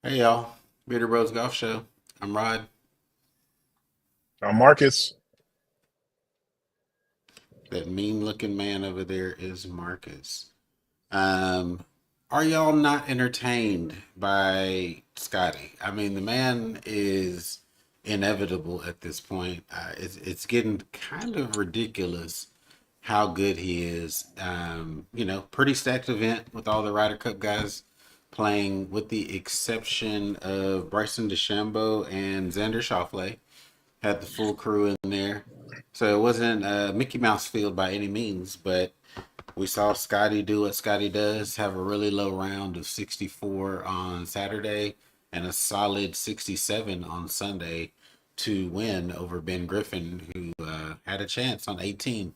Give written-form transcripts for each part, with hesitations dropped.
Hey y'all, Beardy Bros Golf Show. I'm Rod. Marcus. That mean looking man over there is Marcus. Um, are y'all not entertained by Scotty? I mean, the man is inevitable at this point. It's getting kind of ridiculous how good he is. Pretty stacked event with all the Ryder Cup guys playing, with the exception of Bryson DeChambeau and Xander Schauffele. Had the full crew in there. So it wasn't Mickey Mouse field by any means, but we saw Scotty do what Scotty does, have a really low round of 64 on Saturday and a solid 67 on Sunday to win over Ben Griffin, who had a chance on 18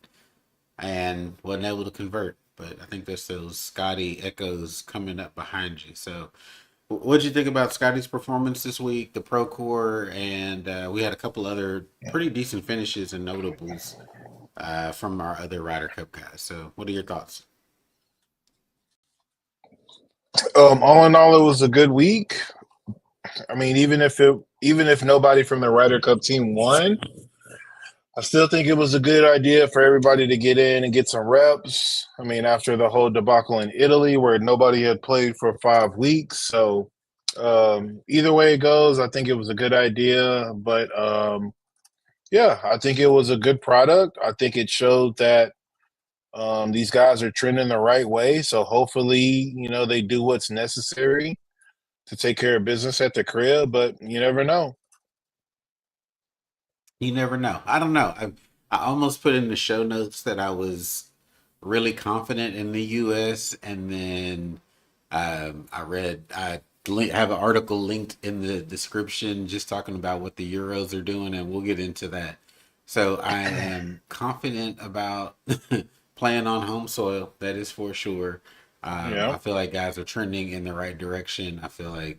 and wasn't able to convert. But I think there's those Scotty echoes coming up behind you. So what'd you think about Scotty's performance this week, the Procore, and we had a couple other pretty decent finishes and notables from our other Ryder Cup guys. So, what are your thoughts? All in all, it was a good week. I mean, even if nobody from the Ryder Cup team won, I still think it was a good idea for everybody to get in and get some reps. I mean, after the whole debacle in Italy where nobody had played for 5 weeks. So either way it goes, I think it was a good idea. But yeah, I think it was a good product. I think it showed that these guys are trending the right way. So hopefully, they do what's necessary to take care of business at the crib, but you never know. You never know. I don't know. I almost put in the show notes that I was really confident in the U.S. and then I have an article linked in the description just talking about what the Euros are doing, and we'll get into that. So I am confident about playing on home soil. That is for sure. Yeah. I feel like guys are trending in the right direction. I feel like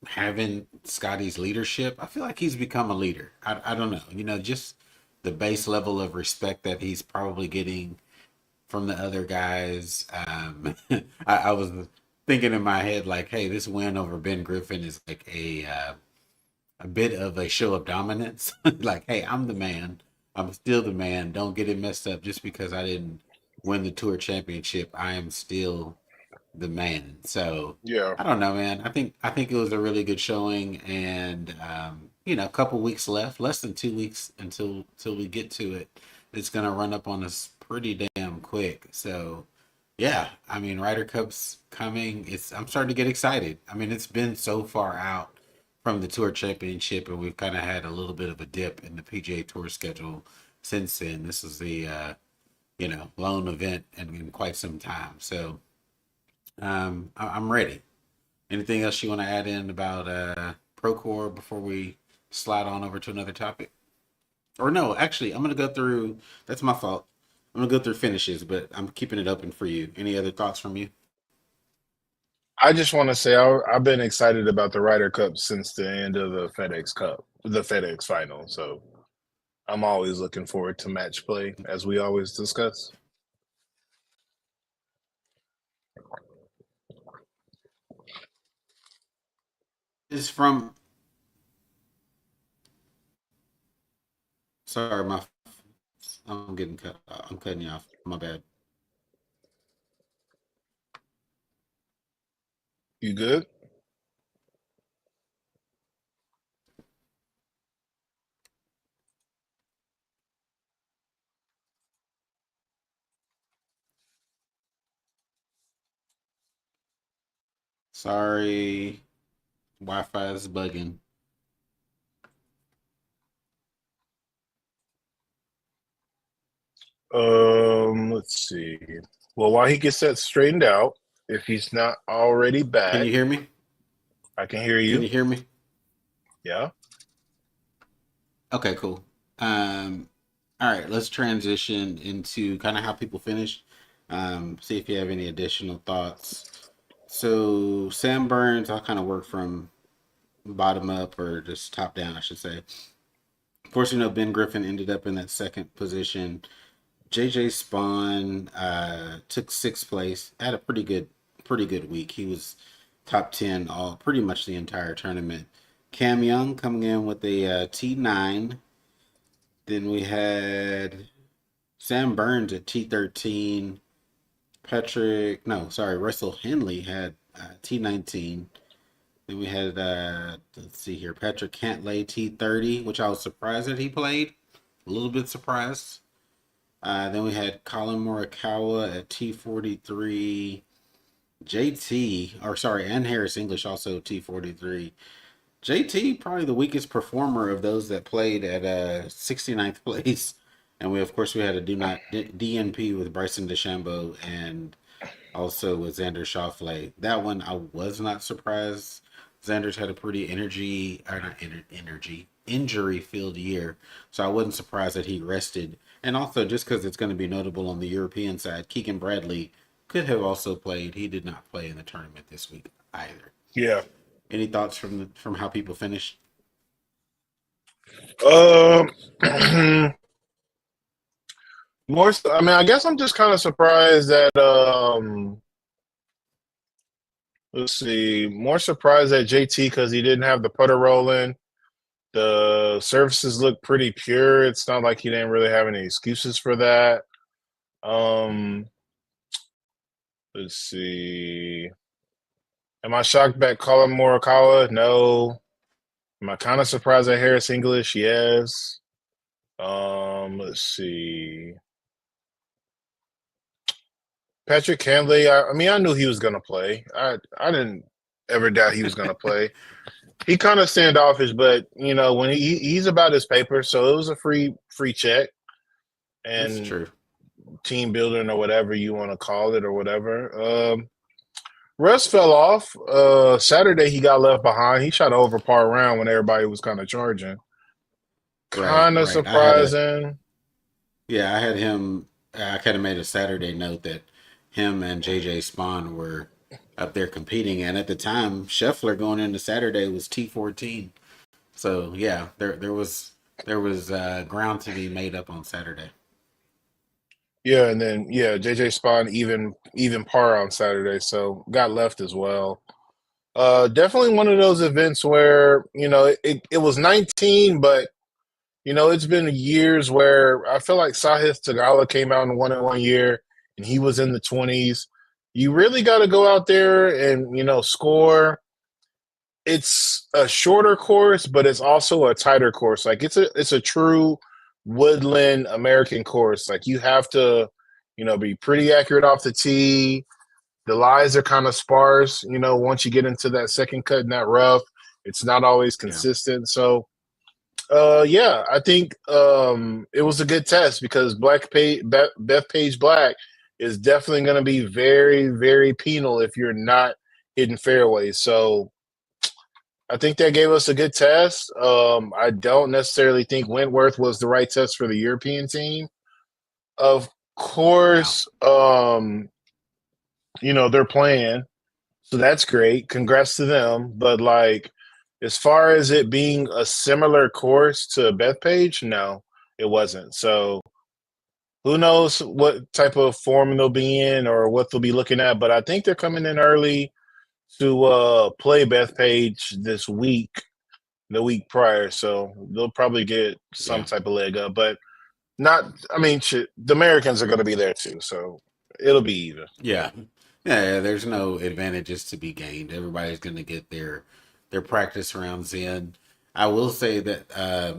having Scotty's leadership, I feel like he's become a leader. I don't know, just the base level of respect that he's probably getting from the other guys. I was thinking in my head like, hey, this win over Ben Griffin is like a bit of a show of dominance. Like, hey, I'm the man. I'm still the man. Don't get it messed up just because I didn't win the tour championship. I am still the man. So Yeah. I don't know, man. I think it was a really good showing, and a couple weeks left, less than 2 weeks until we get to it. It's gonna run up on us pretty damn quick. So yeah, I mean, Ryder Cup's coming. I'm starting to get excited. I mean, it's been so far out from the Tour Championship, and we've kind of had a little bit of a dip in the PGA Tour schedule since then. This is the lone event in quite some time. So I'm ready. Anything else you want to add in about Procore before we slide on over to another topic? Or no, actually, I'm gonna go through. That's my fault. I'm gonna go through finishes, but I'm keeping it open for you. Any other thoughts from you? I just want to say I've been excited about the Ryder Cup since the end of the FedEx Cup, the FedEx final. So I'm always looking forward to match play, as we always discuss. Is from. Sorry, I'm getting cut. I'm cutting you off. My bad. You good? Sorry, Wi-Fi is bugging. Let's see. Well, while he gets that straightened out, if he's not already Can back, you hear me? I can hear Can you. you hear me? Yeah. Okay, cool. Um, all right, let's transition into kind of how people finish. See if you have any additional thoughts. So Sam Burns, I'll kind of work from bottom up or just top down, I should say. Of course, Ben Griffin ended up in that second position. JJ Spaun took sixth place. Had a pretty good week. He was top 10 all pretty much the entire tournament. Cam Young coming in with a T9. Then we had Sam Burns at T13. Russell Henley had T19. Then we had, let's see here, Patrick Cantlay T30, which I was surprised that he played. A little bit surprised. Then we had Colin Morikawa at T43. And Harris English also T43. JT probably the weakest performer of those that played at 69th place, and we had a DNP with Bryson DeChambeau and also with Xander Schauffele. That one I was not surprised. Xander's had a pretty injury filled year, so I wasn't surprised that he rested. And also just because it's going to be notable on the European side, Keegan Bradley could have also played. He did not play in the tournament this week either. Yeah. Any thoughts from how people finished? More so, I mean, I guess I'm just kind of surprised that let's see, more surprised at JT because he didn't have the putter rolling. The surfaces look pretty pure. It's not like he didn't really have any excuses for that. Let's see. Am I shocked at Colin Morikawa? No. Am I kind of surprised at Harris English? Yes. Let's see. Patrick Cantlay, I mean, I knew he was going to play. I didn't ever doubt he was going to play. He kind of standoffish, but, you know, when he's about his paper, so it was a free check. And that's true. Team building or whatever you want to call it or whatever. Russ fell off. Saturday he got left behind. He shot an over par round when everybody was kind of charging. Kind of surprising. I had him. I kind of made a Saturday note that him and JJ Spaun were up there competing, and at the time, Scheffler going into Saturday was T14. So yeah, there was ground to be made up on Saturday. Yeah, and then JJ Spaun even par on Saturday, so got left as well. Definitely one of those events where, you know, it was 19, but, you know, it's been years where I feel like Sahith Theegala came out and won it one year, and he was in the 20s. You really got to go out there and, you know, score. It's a shorter course, but it's also a tighter course. Like it's a true woodland American course. Like you have to, you know, be pretty accurate off the tee. The lies are kind of sparse, you know, once you get into that second cut in that rough, it's not always consistent. Yeah. So, I think it was a good test because Bethpage Black is definitely going to be very, very penal if you're not hitting fairways. So I think that gave us a good test. I don't necessarily think Wentworth was the right test for the European team. Of course, you know, they're playing, so that's great. Congrats to them. But, like, as far as it being a similar course to Bethpage, no, it wasn't. So who knows what type of form they'll be in or what they'll be looking at. But I think they're coming in early to play Bethpage this week, the week prior. So they'll probably get some type of leg up. But not – I mean, the Americans are going to be there too, so it'll be even. Yeah, there's no advantages to be gained. Everybody's going to get their practice rounds in. I will say that,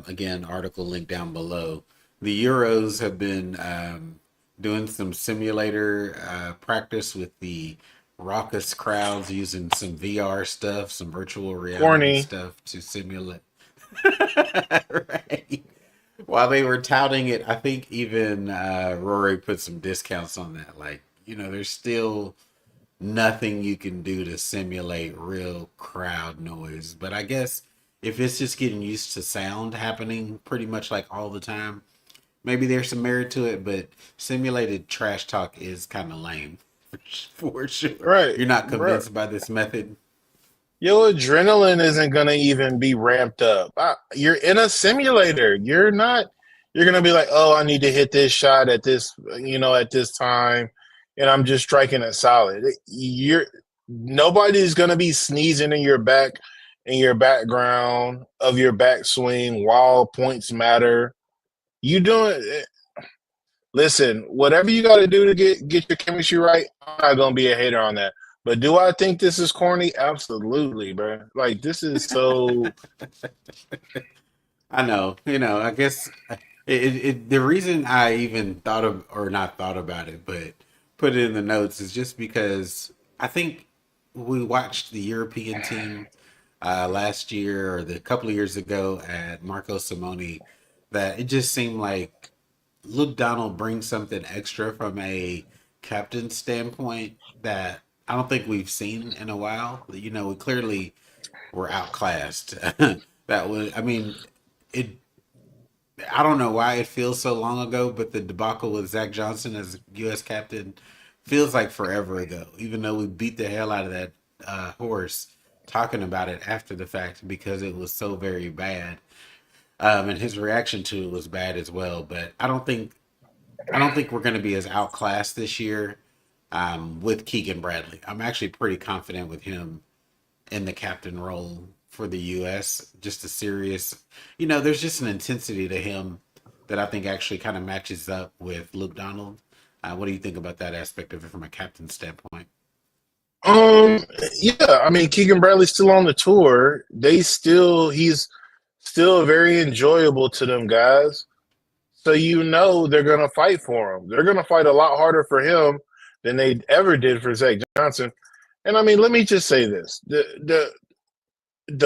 again, article link down below, the Euros have been doing some simulator practice with the raucous crowds using some VR stuff, some virtual reality stuff to simulate. Right. While they were touting it, I think even Rory put some discounts on that. Like, you know, there's still nothing you can do to simulate real crowd noise. But I guess if it's just getting used to sound happening pretty much like all the time, maybe there's some merit to it. But simulated trash talk is kind of lame for sure. Right. You're not convinced by this method? Your adrenaline isn't going to even be ramped up. You're in a simulator. You're not – you're going to be like, oh, I need to hit this shot at this, you know, at this time, and I'm just striking it solid. nobody's gonna be sneezing in your background of your backswing while points matter. You doing listen, whatever you gotta do to get your chemistry right, I'm not gonna be a hater on that. But do I think this is corny? Absolutely, bro. Like this is so I know, I guess the reason I even thought of, or not thought about it, but put it in the notes is just because I think we watched the European team last year or the couple of years ago at Marco Simone, that it just seemed like Luke Donald brings something extra from a captain standpoint that I don't think we've seen in a while. We clearly were outclassed. That was, I mean, it. I don't know why it feels so long ago, but the debacle with Zach Johnson as U.S. captain feels like forever ago. Even though we beat the hell out of that horse, talking about it after the fact because it was so very bad, and his reaction to it was bad as well. But I don't think we're going to be as outclassed this year with Keegan Bradley. I'm actually pretty confident with him in the captain role for the U.S. Just a serious, there's just an intensity to him that I think actually kind of matches up with Luke Donald. What do you think about that aspect of it from a captain standpoint? um yeah, I mean Keegan Bradley's still on the tour. He's still very enjoyable to them guys. So they're gonna fight for him. They're gonna fight a lot harder for him than they ever did for Zach Johnson. And I mean, let me just say this: the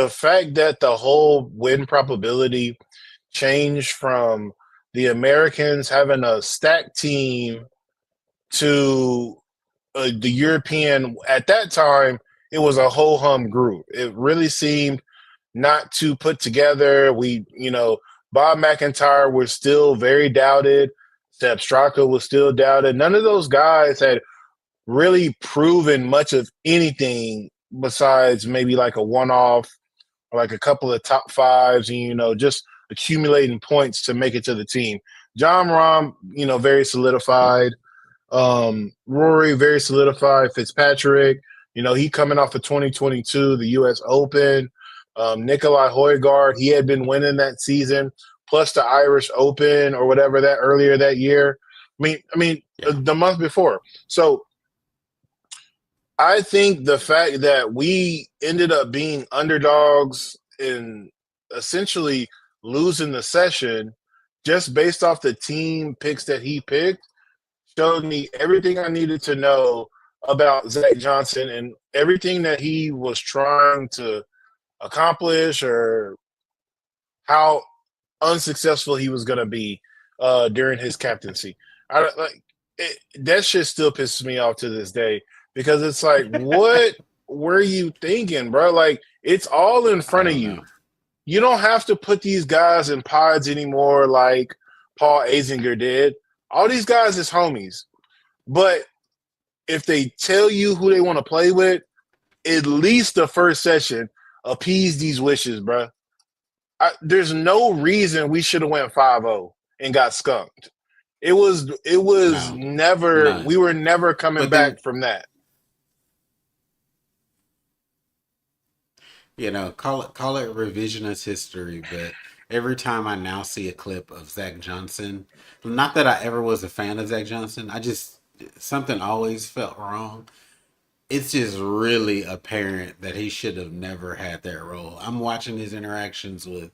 fact that the whole win probability changed from the Americans having a stacked team to the European at that time, it was a ho hum group. It really seemed not too put together. Bob McIntyre was still very doubted. Sepp Straka was still doubted. None of those guys had really proven much of anything besides maybe like a one off or like a couple of top fives and, just accumulating points to make it to the team. John Rahm, very solidified. Rory, very solidified. Fitzpatrick, he coming off of 2022, the U.S. Open. Nikolai Højgaard, he had been winning that season, plus the Irish Open or whatever that earlier that year. Yeah. The month before. So I think the fact that we ended up being underdogs and essentially losing the session just based off the team picks that he picked showed me everything I needed to know about Zach Johnson and everything that he was trying to accomplish or how unsuccessful he was going to be during his captaincy. That shit still pisses me off to this day because it's like, what were you thinking, bro? Like, it's all in I front of don't you. know. You don't have to put these guys in pods anymore like Paul Azinger did. All these guys is homies. But if they tell you who they want to play with, at least the first session, appease these wishes, bro. There's no reason we should have went 5-0 and got skunked. It was No, never we none. were never coming But then, back from that. call it revisionist history, but every time I now see a clip of Zach Johnson, not that I ever was a fan of Zach Johnson, I just something always felt wrong. It's just really apparent that he should have never had that role. I'm watching his interactions with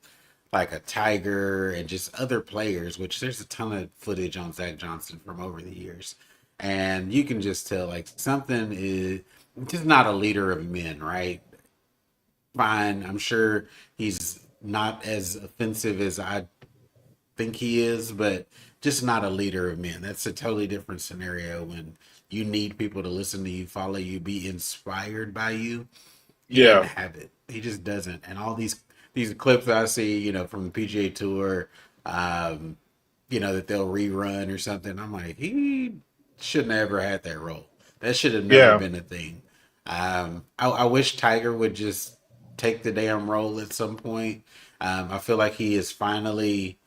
like a Tiger and just other players, which there's a ton of footage on Zach Johnson from over the years. And you can just tell like something is just not a leader of men, right? Fine. I'm sure he's not as offensive as I think he is, but just not a leader of men. That's a totally different scenario when you need people to listen to you, follow you, be inspired by you. He doesn't Yeah, have it. He just doesn't. And all these clips I see, from the PGA Tour, um, that they'll rerun or something. I'm like, he shouldn't have ever had that role. That should have never yeah, been a thing. I wish Tiger would just take the damn role at some point. I feel like he is finally,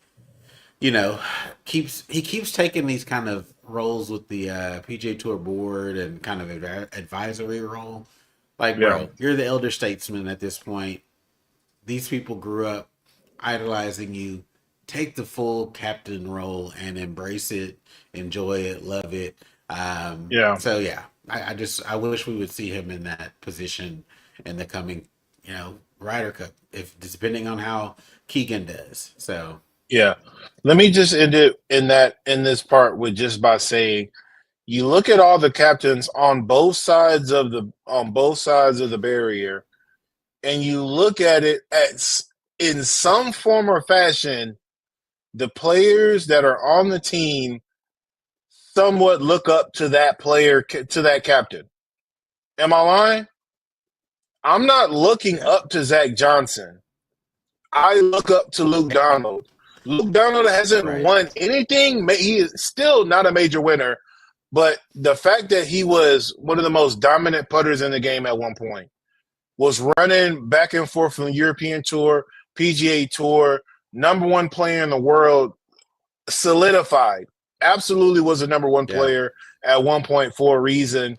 you know, keeps taking these kind of roles with the PGA Tour board and kind of advisory role. Like, Yeah. bro, you're the elder statesman at this point. These people grew up idolizing you. Take the full captain role and embrace it, enjoy it, love it. Yeah. So yeah, I wish we would see him in that position in the coming, Ryder Cup, if depending on how Keegan does. So Yeah. Let me just end it in this part with just by saying you look at all the captains on both sides of the barrier, and you look at it in some form or fashion, the players that are on the team somewhat look up to that player, to that captain. Am I lying? I'm not looking yeah, up to Zach Johnson. I look up to Luke Donald. Luke Donald hasn't right, won anything. He is still not a major winner, but the fact that he was one of the most dominant putters in the game at one point, was running back and forth from the European Tour, PGA Tour, number one player in the world, solidified. Absolutely was the number one yeah, player at one point for a reason.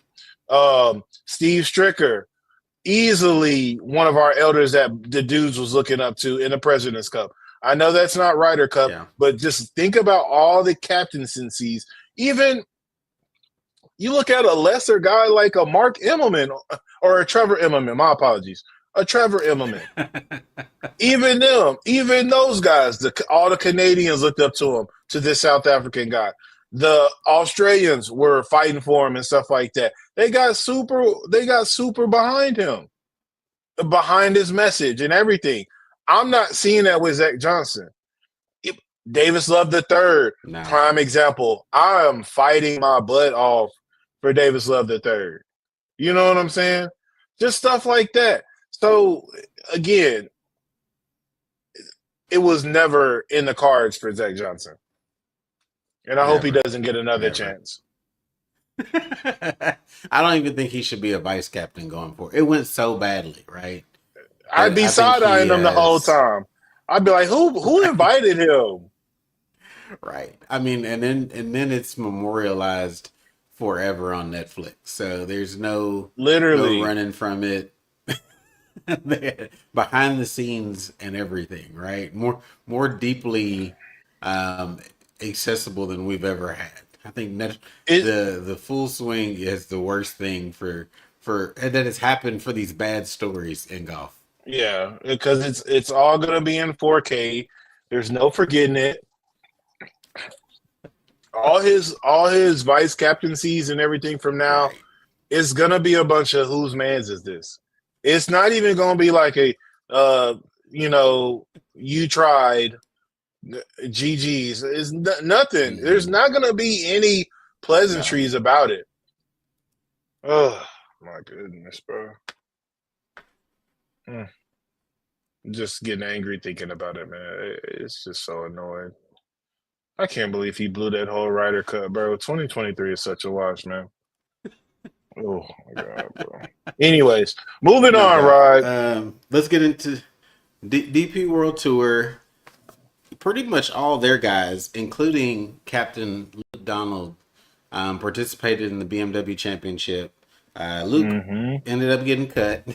Steve Stricker, easily one of our elders that the dudes was looking up to in the President's Cup. I know that's not Ryder Cup, yeah, but just think about all the captaincies. Even you look at a lesser guy like a Mark Immelman or a Trevor Immelman. My apologies, a Trevor Immelman. Even those guys, all the Canadians looked up to him, to this South African guy. The Australians were fighting for him and stuff like that. They got super behind him, behind his message and everything. I'm not seeing that with Zach Johnson. Davis Love the third, no, prime example. I am fighting my butt off for Davis Love the third. You know what I'm saying? Just stuff like that. So again, it was never in the cards for Zach Johnson. And I hope he never, doesn't get another never. chance. I don't even think he should be a vice captain going forward. It went so badly, right? I'd be I think he side-eyeing him the whole has time. I'd be like, who right, invited him? right. I mean, and then it's memorialized forever on Netflix. So there's no Literally. running from it. Behind the scenes and everything, right? More deeply um, accessible than we've ever had. I think It the full swing is the worst thing for and that has happened for these bad stories in golf. Yeah, because it's all gonna be in 4K. There's no forgetting it. All his vice captaincies and everything from now, Right. it's gonna be a bunch of whose man's is this? It's not even gonna be like a you tried GG's. It's nothing. There's Mm-mm. not gonna be any No. pleasantries about it. Oh my goodness, bro. Mm. Just getting angry thinking about it, man. It's just so annoying. I can't believe he blew that whole Ryder Cup, bro. 2023 is such a wash, man. Oh my god, bro. Anyways, moving No on, doubt. Rod. Let's get into DP World Tour. Pretty much all their guys, including Captain Luke Donald, participated in the BMW Championship. Luke Mm-hmm. ended up getting cut.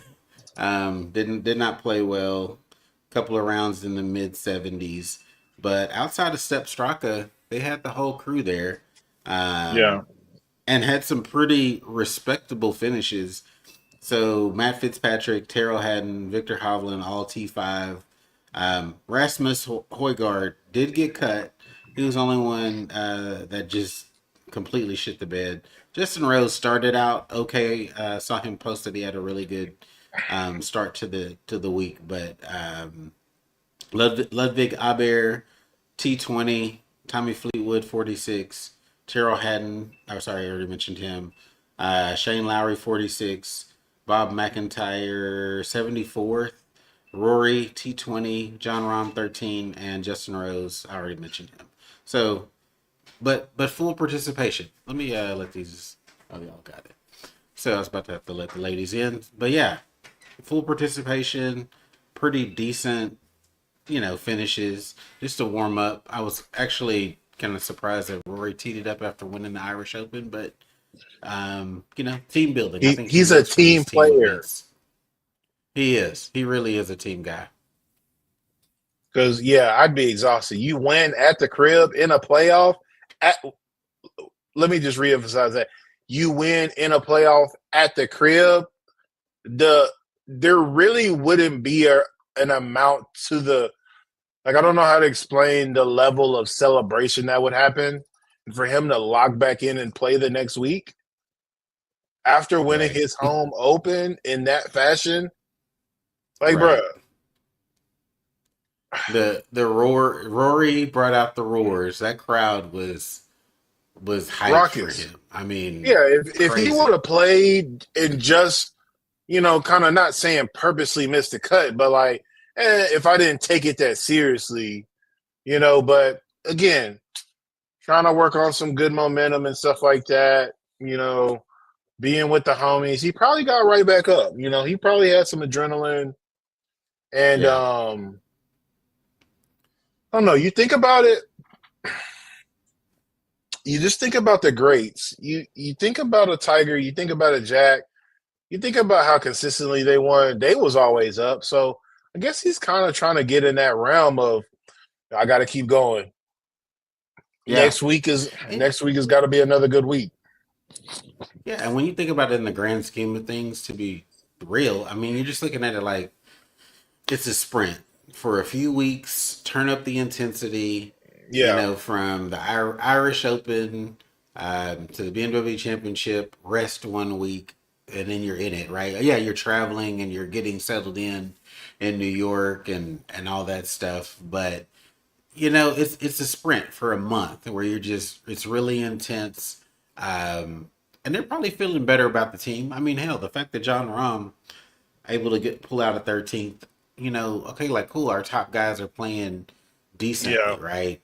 Did not play well. A couple of rounds in the mid 70s, but outside of Step Straka, they had the whole crew there, Yeah. um, and had some pretty respectable finishes. So Matt Fitzpatrick, Terrell Hatton, Victor Hovland, all T5. Rasmus Højgaard did get cut. He was the only one that just completely shit the bed. Justin Rose started out okay. Saw him post that he had a really good start to the week, but Ludwig Aber, T20, Tommy Fleetwood 46, Terrell Hatton. Oh, sorry, I already mentioned him. Shane Lowry 46, Bob McIntyre 74th, Rory T20, John Rahm 13, and Justin Rose. I already mentioned him. So, but full participation. Let me let these. Oh, y'all got it. So I was about to have to let the ladies in, but yeah, full participation, pretty decent, finishes just to warm up. I was actually kind of surprised that Rory teed it up after winning the Irish Open, but team building. I think he He's a lives for these team team player. events. He is. He really is a team guy. Because I'd be exhausted. You win at the crib in a playoff. Let me just reemphasize that you win in a playoff at the crib. There really wouldn't be an amount to the I don't know how to explain the level of celebration that would happen for him to lock back in and play the next week after winning Right. his home open in that fashion. Like, Right. bruh. The Rory brought out the roars. That crowd was hyped for Raucous. him. I mean, Yeah, if he would crazy. have played and just, kind of not saying purposely missed the cut, but like, if I didn't take it that seriously, but again, trying to work on some good momentum and stuff like that, being with the homies, he probably got right back up. He probably had some adrenaline. And Yeah. I don't know, you think about it, you just think about the greats. You think about a Tiger, you think about a Jack, you think about how consistently they won. They was always up. So I guess he's kind of trying to get in that realm of I got to keep going. Yeah. And Next week has got to be another good week. yeah, and when you think about it in the grand scheme of things, to be real, I mean, you're just looking at it like it's a sprint for a few weeks. Turn up the intensity, Yeah, from the Irish Open to the BMW Championship. Rest 1 week, and then you're in it, right? Yeah, you're traveling and you're getting settled in New York and all that stuff, but it's a sprint for a month where it's really intense. And they're probably feeling better about the team. I mean, hell, the fact that John Rahm able to pull out a 13th, okay, like cool, our top guys are playing decently, yeah, right?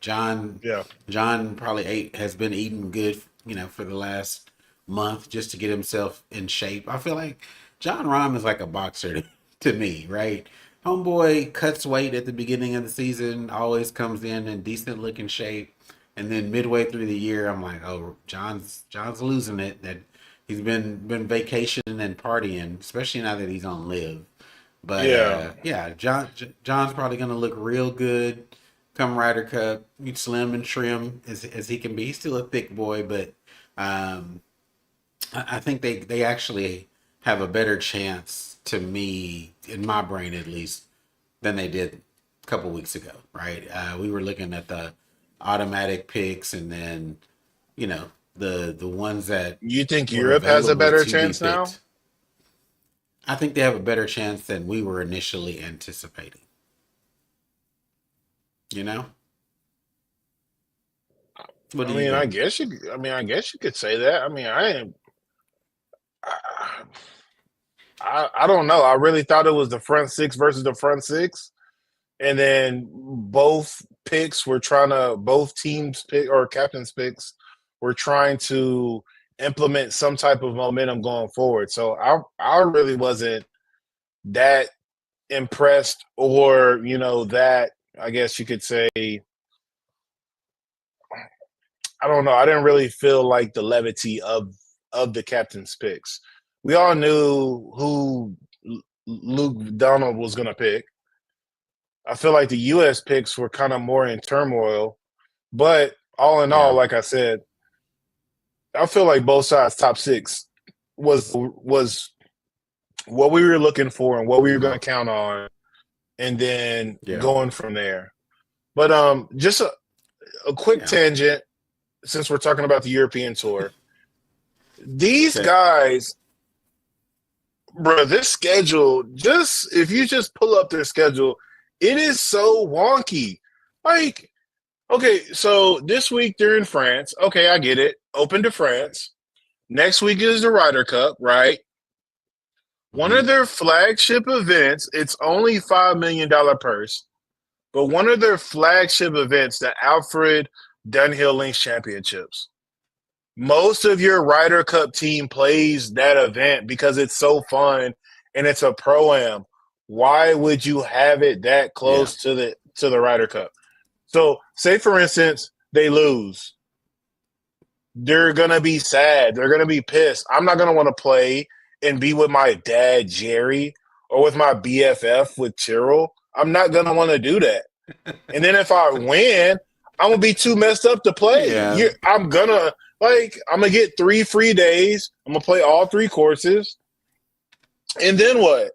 yeah, John probably has been eating good, for the last month just to get himself in shape. I feel like John Rahm is like a boxer to me, right? Homeboy cuts weight at the beginning of the season, always comes in decent looking shape, and then midway through the year, I'm like, oh, John's losing it. That he's been vacationing and partying, especially now that he's on live. But yeah. yeah, John's probably gonna look real good come Ryder Cup. He's slim and trim as he can be. He's still a thick boy, but um, I think they actually have a better chance to me, in my brain at least, than they did a couple weeks ago. Right? We were looking at the automatic picks, and then the ones that You think were Europe has a available better to be chance now? picked. I think they have a better chance than we were initially anticipating. You know, what I do you mean, think? I guess you could say that. I mean, I don't know. I really thought it was the front six versus the front six, and then both teams pick or captains picks were trying to implement some type of momentum going forward. So I really wasn't that impressed, or that I guess you could say I don't know. I didn't really feel like the levity of the captain's picks. We all knew who Luke Donald was going to pick. I feel like the U.S. picks were kind of more in turmoil, but all in all, Yeah, like I said, I feel like both sides top six was what we were looking for and what we were going to count on, and then yeah, going from there. But just a quick yeah. tangent since we're talking about the European tour. These Okay. guys, bro, this schedule, just if you just pull up their schedule, it is so wonky. Like, okay, so this week they're in France. Okay, I get it. Open to France. Next week is the Ryder Cup, right? One Hmm. of their flagship events, it's only $5 million purse, but one of their flagship events, the Alfred Dunhill Links Championships. Most of your Ryder Cup team plays that event because it's so fun and it's a pro-am. Why would you have it that Yeah, close to the Ryder Cup? So, say for instance, they lose. they're gonna be sad. They're gonna be pissed. I'm not gonna want to play and be with my dad, Jerry, or with my BFF with Tyrrell. I'm not gonna want to do that. And then if I win, I'm gonna be too messed up to play. Yeah, I'm gonna get 3 free days. I'm gonna play all 3 courses, and then what?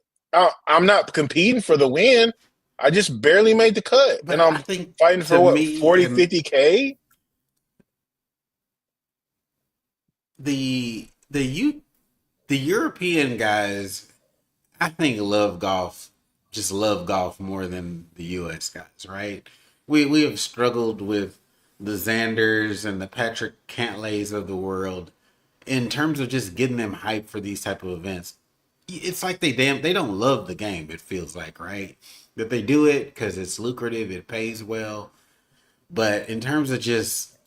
I'm not competing for the win. I just barely made the cut, and but I I'm think fighting to for what, me, 40, and 50K? the the European guys, I think love golf more than the U.S. guys, right? We have struggled with the Xanders and the Patrick Cantlays of the world in terms of just getting them hyped for these type of events. It's like they don't love the game. It feels like, right, that they do it because it's lucrative, it pays well. But in terms of just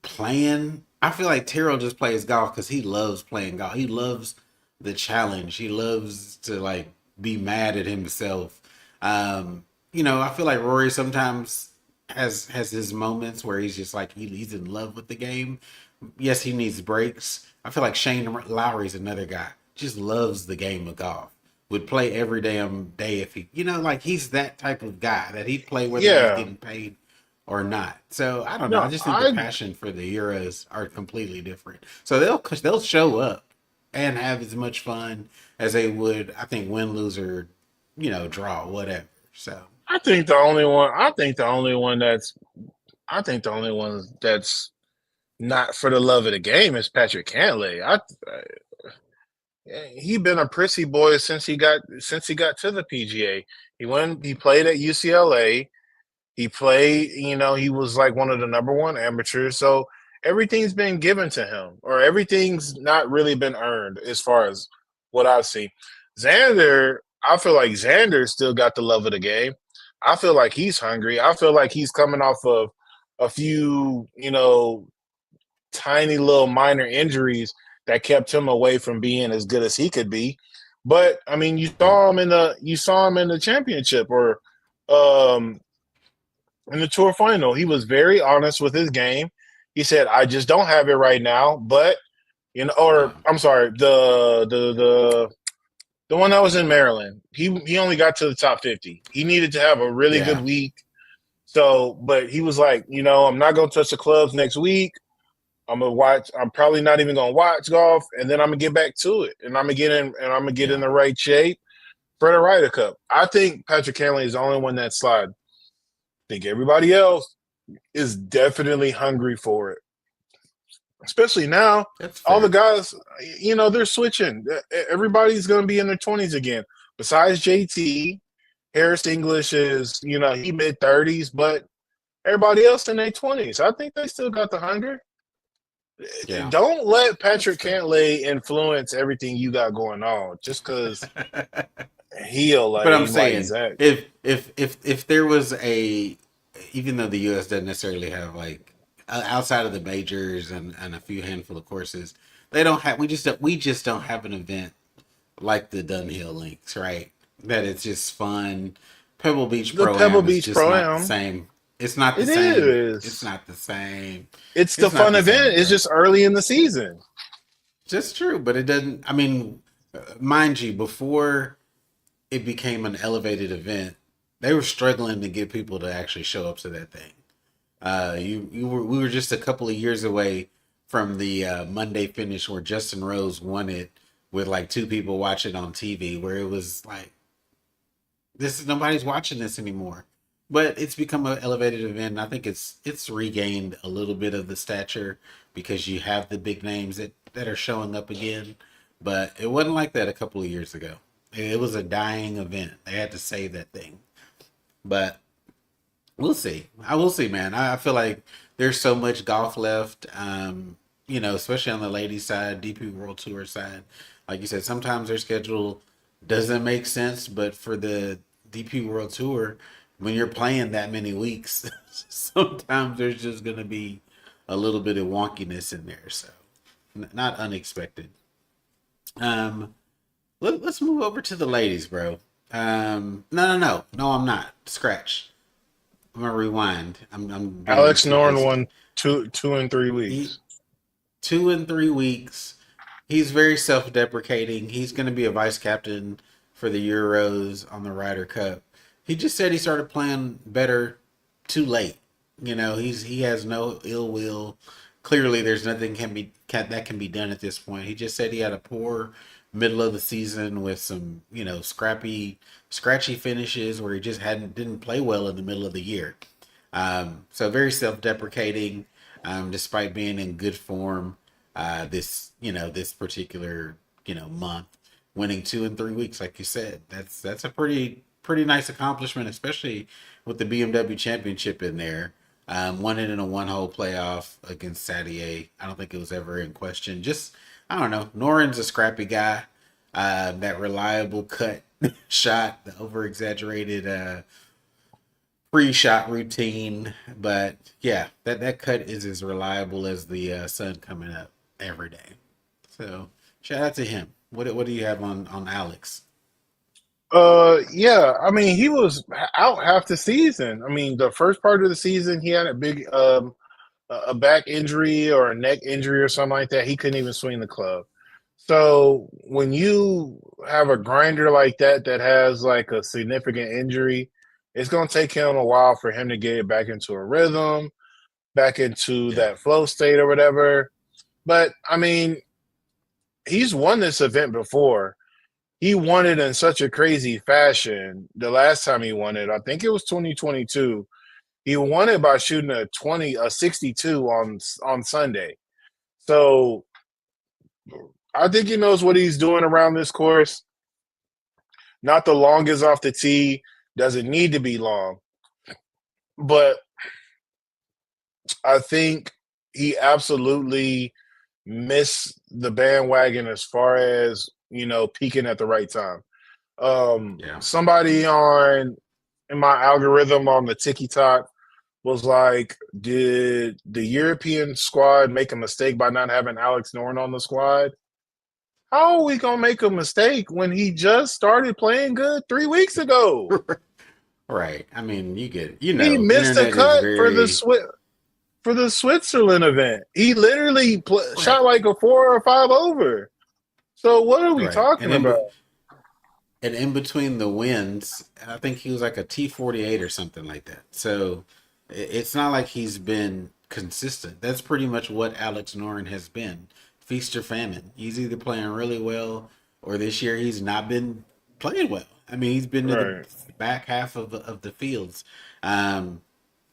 playing, I feel like Terrell just plays golf because he loves playing golf. He loves the challenge. He loves to like be mad at himself. I feel like Rory sometimes has his moments where he's just like he's in love with the game. Yes, he needs breaks. I feel like Shane Lowry's another guy. Just loves the game of golf. Would play every damn day if he, like he's that type of guy that he'd play whether he's Yeah. getting paid or not. So I don't know. I No, just think the passion for the Euros are completely different. So they'll show up and have as much fun as they would, I think, win, lose, or draw, whatever. So I think the only one. I think the only one that's not for the love of the game is Patrick Cantlay. He been a prissy boy since he got to the PGA. He played at UCLA. He played, he was like one of the number one amateurs. So everything's been given to him, or everything's not really been earned as far as what I've seen. I feel like Xander still got the love of the game. I feel like he's hungry. I feel like he's coming off of a few, tiny little minor injuries that kept him away from being as good as he could be. But I mean, you saw him in the championship, or um, in the tour final. He was very honest with his game. He said, "I just don't have it right now." But or yeah, I'm sorry, the one that was in Maryland. He only got to the top 50. He needed to have a really good yeah, week. So, but he was like, I'm not gonna touch the clubs next week. I'm gonna watch. I'm probably not even gonna watch golf, and then I'm gonna get back to it, and I'm gonna get in yeah. the right shape for the Ryder Cup. I think Patrick Cantlay is the only one that slide. I think everybody else is definitely hungry for it, especially now. That's All the fair. guys, they're switching. Everybody's gonna be in their 20s again. Besides JT, Harris English is, he mid 30s, but everybody else in their 20s. I think they still got the hunger. Yeah. Don't let That's Patrick fair. Cantlay influence everything you got going on just because But I'm he might saying exact. if there was even though the U.S. doesn't necessarily have like outside of the majors and a few handful of courses, they don't have we just don't have an event like the Dunhill Links, right? That it's just fun. Pebble Beach The Pro Pebble Am is Beach just Pro not the Am, same. It's not the it same. It's is. not the same. It's the It's not fun the event. same, It's bro. just early in the season. Just true, but it doesn't. I mean, mind you, before it became an elevated event, they were struggling to get people to actually show up to that thing. We were just a couple of years away from the Monday finish where Justin Rose won it with like two people watching on TV, where it was like this is nobody's watching this anymore. But it's become an elevated event. And I think it's regained a little bit of the stature because you have the big names that are showing up again. But it wasn't like that a couple of years ago. It was a dying event. They had to save that thing. But we'll see. I will see, man. I feel like there's so much golf left. Especially on the ladies' side, DP World Tour side. Like you said, sometimes their schedule doesn't make sense, but for the DP World Tour, when you're playing that many weeks, sometimes there's just gonna be a little bit of wonkiness in there. So, not unexpected. Um, let's move over to the ladies, bro. No, I'm not. Scratch. I'm gonna rewind. I'm being Alex too Noren hasty. won two in three He weeks. 2 and 3 weeks. He's very self-deprecating. He's going to be a vice captain for the Euros on the Ryder Cup. He just said he started playing better too late. He has no ill will. Clearly, there's nothing that can be done at this point. He just said he had a poor middle of the season with some scratchy finishes where he just didn't play well in the middle of the year. So very self-deprecating, despite being in good form. This particular month, winning 2 and 3 weeks, like you said, that's a pretty nice accomplishment, especially with the BMW Championship in there. Won it in a one-hole playoff against Sadier. I don't think it was ever in question. Just, I don't know. Noren's a scrappy guy. That reliable cut shot, the over-exaggerated pre-shot routine. But yeah, that cut is as reliable as the sun coming up every day. So shout out to him. What do you have on Alex? Yeah, I mean, he was out half the season. I mean, the first part of the season, he had a big a back injury or a neck injury or something like that. He couldn't even swing the club. So when you have a grinder like that has like a significant injury, it's going to take him a while for him to get back into a rhythm, back into Yeah. that flow state or whatever. But I mean, he's won this event before. He won it in such a crazy fashion. The last time he won it, I think it was 2022. He won it by shooting a 62 on Sunday. So I think he knows what he's doing around this course. Not the longest off the tee, doesn't need to be long. But I think he absolutely missed the bandwagon as far as, peaking at the right time. Yeah. Somebody in my algorithm on the TikTok was like, did the European squad make a mistake by not having Alex Noren on the squad? How are we gonna make a mistake when he just started playing good 3 weeks ago? Right. I mean, you get He missed a internet is cut very for the Switzerland event. He literally right. shot like a 4 or 5 over. So what are we Right. talking about? And in between the wins, I think he was like a T48 or something like that. So it's not like he's been consistent. That's pretty much what Alex Noren has been. Feast or famine. He's either playing really well or this year he's not been playing well. I mean, he's been to the Right. back half of the fields. Um,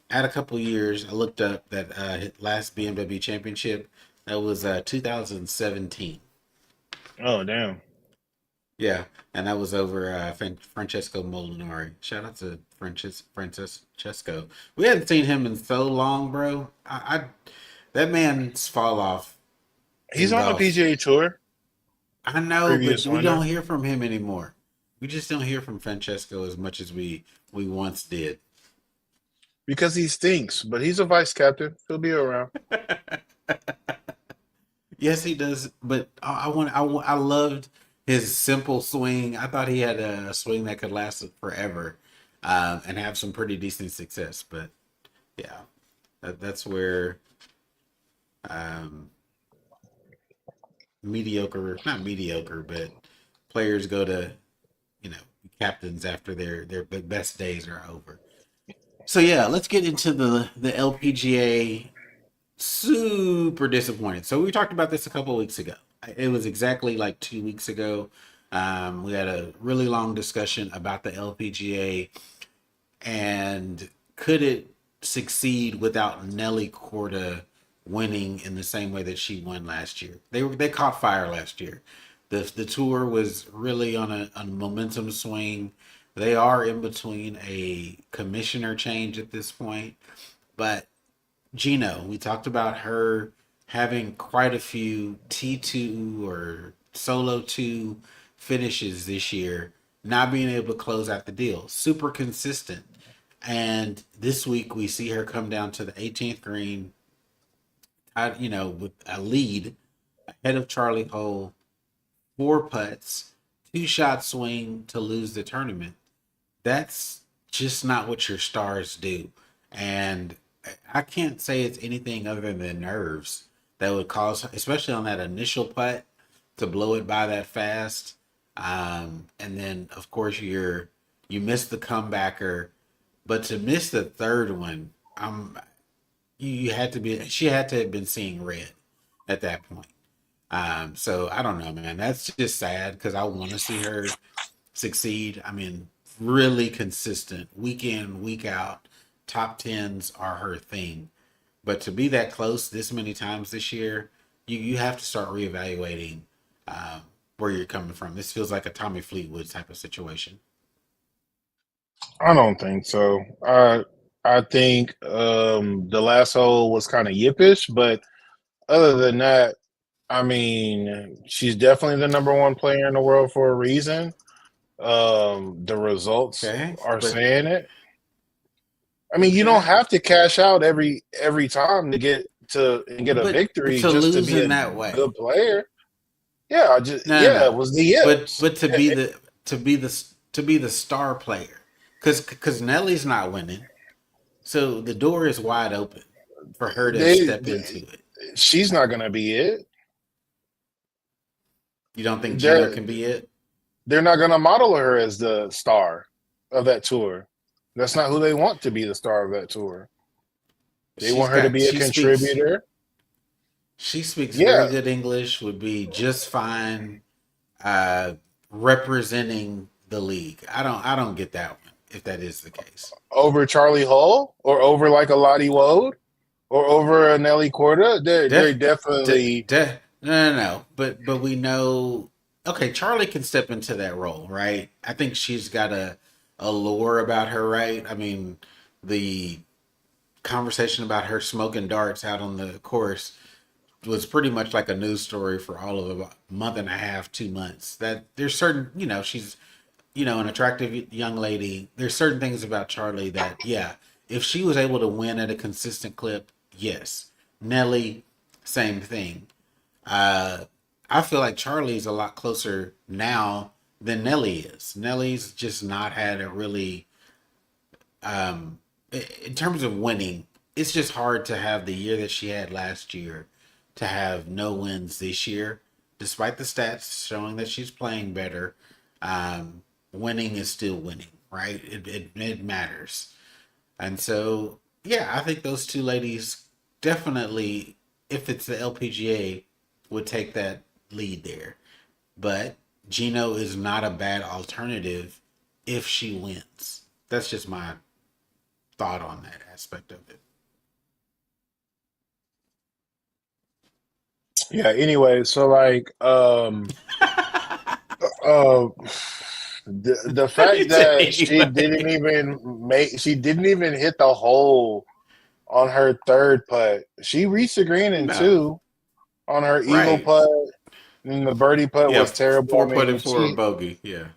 had a couple years. I looked up that last BMW championship. That was 2017. Oh damn. Yeah, and that was over Francesco Molinari. Shout out to Francesco. We hadn't seen him in so long, bro. That man's fall off He's in on the golf. PGA tour I know, but previous we don't winner. hear from him anymore. We just don't hear from Francesco as much as we once did. Because he stinks, but he's a vice captain. He'll be around. Yes, he does. But I loved his simple swing. I thought he had a swing that could last forever, and have some pretty decent success. But yeah, that's where um, not mediocre, but players go to you know captains after their best days are over. So yeah, let's get into the LPGA. Super disappointed. So we talked about this a couple of weeks ago. It was exactly like 2 weeks ago. We had a really long discussion about the LPGA and could it succeed without Nelly Corda winning in the same way that she won last year? They caught fire last year. The tour was really on a momentum swing. They are in between a commissioner change at this point, but Jeeno, we talked about her having quite a few T2 or solo 2 finishes this year, not being able to close out the deal. Super consistent. And this week we see her come down to the 18th green, with a lead ahead of Charley Hull, 4 putts, 2 shot swing to lose the tournament. That's just not what your stars do. And I can't say it's anything other than nerves that would cause, especially on that initial putt, to blow it by that fast. And then of course you miss the comebacker, but to miss the third one, you had to be she had to have been seeing red at that point. So I don't know, man. That's just sad because I want to see her succeed. I mean, really consistent, week in, week out. Top tens are her thing. But to be that close this many times this year, you have to start reevaluating where you're coming from. This feels like a Tommy Fleetwood type of situation. I don't think so. I think the last hole was kind of yippish, but other than that, I mean, she's definitely the number one player in the world for a reason. The results Okay, are but saying it. I mean, you don't okay, have to cash out every time to get a but victory to just to lose be in a that way, good player. Yeah, no, it no. was the But yips. to be the to be the star player, because Nelly's not winning, so the door is wide open for her to step into it. She's not gonna be it. You don't think Jeeno They're can be it? they're not gonna model her as the star of that tour. That's not who they want to be the star of that tour. They She's want her to got be a contributor. she speaks very Yeah, good English, would be just fine uh, representing the league. I don't get that one if that is the case. over Charley Hull or over like a Lottie Woad or over a Nelly Corda. They're Def, definitely no, no, no. But we know. Okay, Charlie can step into that role, right? I think she's got a lure about her, right? I mean, the conversation about her smoking darts out on the course was pretty much like a news story for all of a month and a half, 2 months. That there's certain, she's, an attractive young lady. There's certain things about Charlie that, yeah, if she was able to win at a consistent clip, yes. Nelly, same thing. Uh, I feel like Charlie's a lot closer now than Nelly is. Nelly's just not had a really, in terms of winning, it's just hard to have the year that she had last year to have no wins this year, despite the stats showing that she's playing better. Winning is still winning, right? It matters. And so, yeah, I think those two ladies definitely, if it's the LPGA, would take that lead there. But Jeeno is not a bad alternative if she wins. That's just my thought on that aspect of it. yeah. Anyway, so like uh the fact that Anyway, she didn't even hit the hole on her third putt. She reached the green in no, two on her eagle right? putt, and the birdie putt Yeah, was terrible. I four mean, putted for a bogey. Yeah,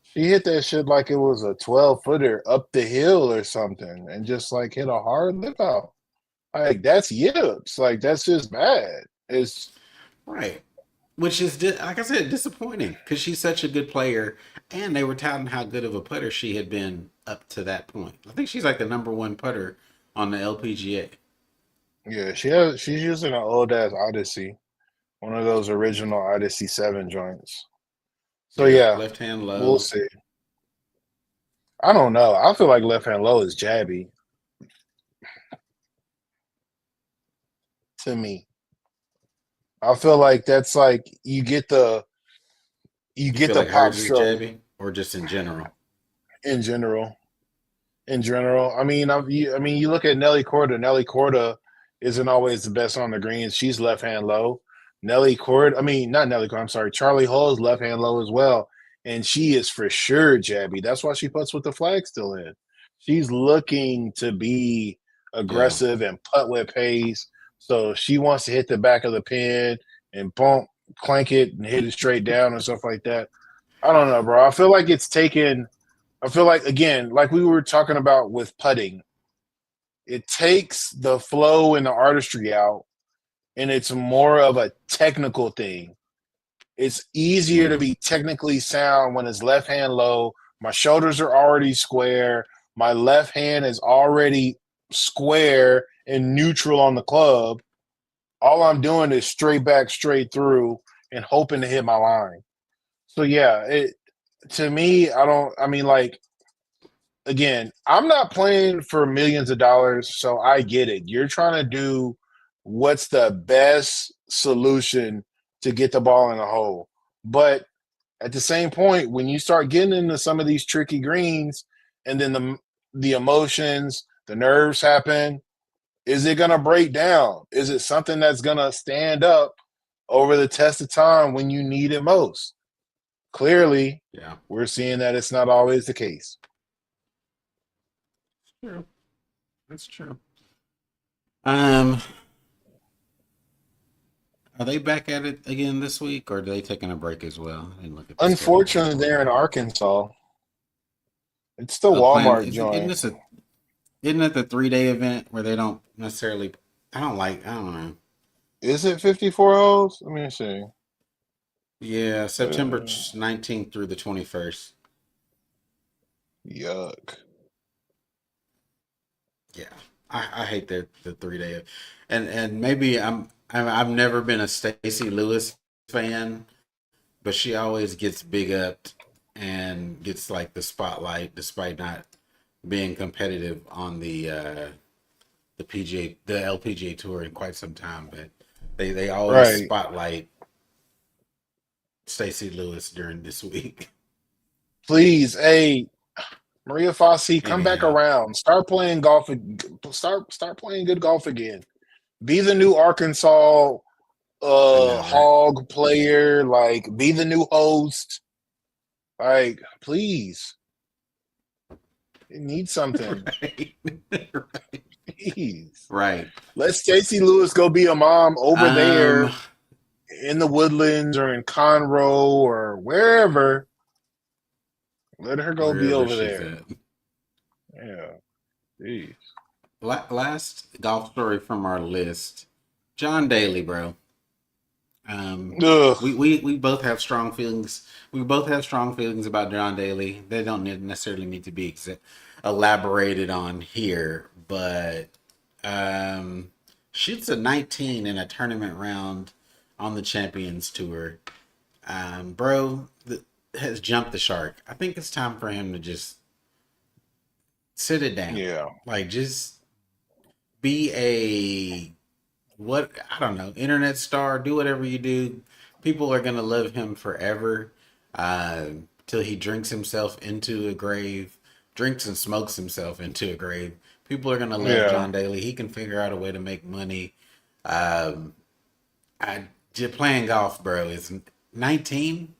she hit that shit like it was a 12-footer up the hill or something, and just like hit a hard lip out. Like that's yips. Like that's just bad. It's right. Which is, like I said, disappointing because she's such a good player, and they were touting how good of a putter she had been up to that point. I think she's like the number one putter on the LPGA. yeah. She's using an old ass Odyssey, one of those original Odyssey 7 joints. So Yeah, yeah, left hand we'll low. see. I don't know. I feel like left hand low is jabby to me. I feel like that's like you You get feel the like pop hers is stroke jabby, or just in general? in general. In general, I mean, you look at Nelly Corda. Nelly Corda isn't always the best on the greens. She's left hand low. Nelly Corda, I mean, not Nelly Corda. I'm sorry. Charley Hull is left hand low as well, and she is for sure jabby. That's why she puts with the flag still in. She's looking to be Yeah. aggressive and putt with pace. So she wants to hit the back of the pin and bump, clank it, and hit it straight down and stuff like that. I don't know, bro. I feel like it's taken. I feel like again, like we were talking about with putting, it takes the flow and the artistry out, and it's more of a technical thing. It's easier to Mm. be technically sound when it's left hand low. My shoulders are already square. My left hand is already square and neutral on the club. all I'm doing is straight back, straight through, and hoping to hit my line. So yeah, it to me, I mean, like, again, I'm not playing for millions of dollars, so I get it. You're trying to do what's the best solution to get the ball in the hole. But at the same point, when you start getting into some of these tricky greens, and then the emotions, the nerves happen, is it gonna break down? Is it something that's gonna stand up over the test of time when you need it most? Clearly, Yeah. we're seeing that it's not always the case. True. That's true. Um, are they back at it again this week, or are they taking a break as well? I didn't look at the schedule Unfortunately, before. they're in Arkansas. It's the Playing Walmart isn't joint. this a isn't it the 3 day event where they don't necessarily? I don't know. Is it 54 holes? Let me see. Yeah, September Uh, 19th through the 21st. Yuck. Yeah, I hate the 3 day, and maybe I've never been a Stacey Lewis fan, but she always gets big up and gets like the spotlight despite not being competitive on the PGA the LPGA tour in quite some time. But they always Right. spotlight Stacey Lewis during this week. Please, hey, Maria Fossey, come back Anyhow, around. Start playing golf. Start playing good golf again. Be the new Arkansas I know, right? hog player. Like, be the new host. Like, please. You need something. Right. Right. Please. Right. Let Stacey Lewis go be a mom over Um, there in the Woodlands or in Conroe or wherever. Let her go be wherever over she's there. at. Yeah. Jeez. Last golf story from our list, John Daly, bro. Um, Ugh. we both have strong feelings. We both have strong feelings about John Daly. They don't necessarily need to be elaborated on here, but um, shoots a 19 in a tournament round on the Champions Tour. Bro, has jumped the shark. I think it's time for him to just sit it down. Yeah. Like, just be a what I don't know, internet star. Do whatever you do. People are gonna love him forever, uh, till he drinks himself into a grave, drinks and smokes himself into a grave. People are gonna love Yeah. John Daly. He can figure out a way to make money. Um, I just playing golf, bro. Is 19,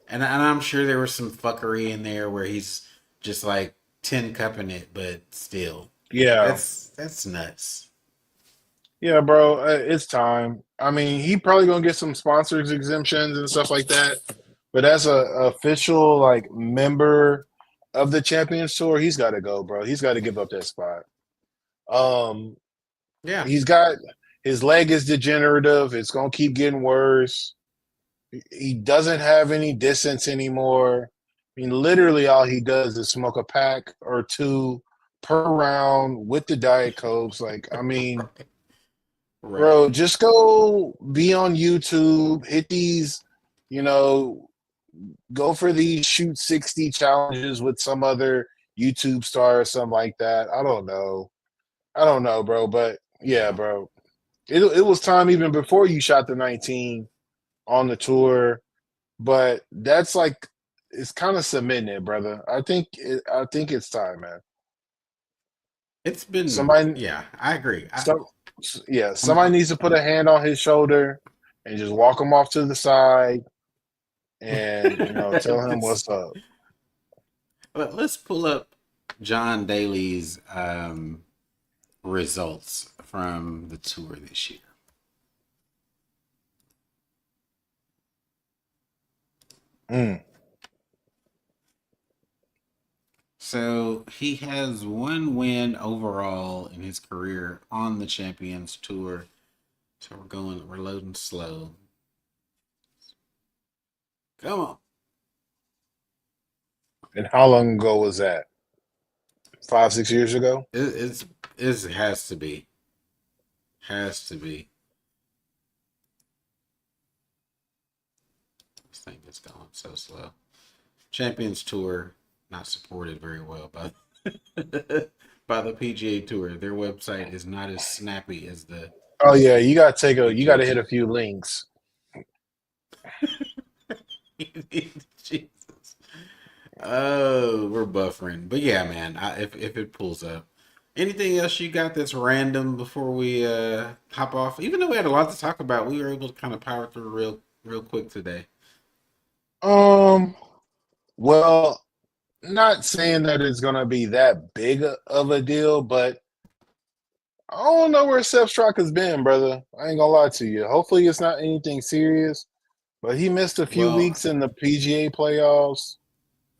and I'm sure there was some fuckery in there where he's just like 10 cupping it, but still, Yeah. that's nuts. Yeah, bro. It's time. I mean, he probably gonna get some sponsors exemptions and stuff like that. But as a official like member of the Champions Tour, he's got to go, bro. He's got to give up that spot. Um, Yeah. he's got his leg is degenerative. It's gonna keep getting worse. He doesn't have any distance anymore. I mean, literally, all he does is smoke a pack or two per round with the Diet Cokes. Like, I mean, Right. bro, just go be on YouTube, hit these, you know, go for these shoot 60 challenges with some other YouTube star or something like that. I don't know. I don't know, bro. But yeah, Yeah. bro. It was time even before you shot the 19 on the tour. But that's like it's kind of cementing it, brother. I think it's time, man. It's been, Somebody yeah, I agree. some yeah, I'm, somebody needs to put a hand on his shoulder and just walk him off to the side and tell him it's, what's up. but let's pull up John Daly's results from the tour this year. Mm. So he has one win overall in his career on the Champions Tour. So we're loading slow. Come on. And how long ago was that? 5, 6 years ago? It has to be. Has to be. thing is going so slow. Champions Tour not supported very well by by the PGA Tour. Their website is not as snappy as the Oh yeah, you gotta you PGA gotta hit Tour. a few links. Jesus. Oh, we're buffering. But yeah, man, if it pulls up. Anything else you got that's random before we hop off? Even though we had a lot to talk about, we were able to kind of power through real quick today. Um, well, not saying that it's gonna be that big of a deal, but I don't know where Seth Straka's been, brother. I ain't gonna lie to you. Hopefully, it's not anything serious. But he missed a few Well, weeks in the PGA playoffs.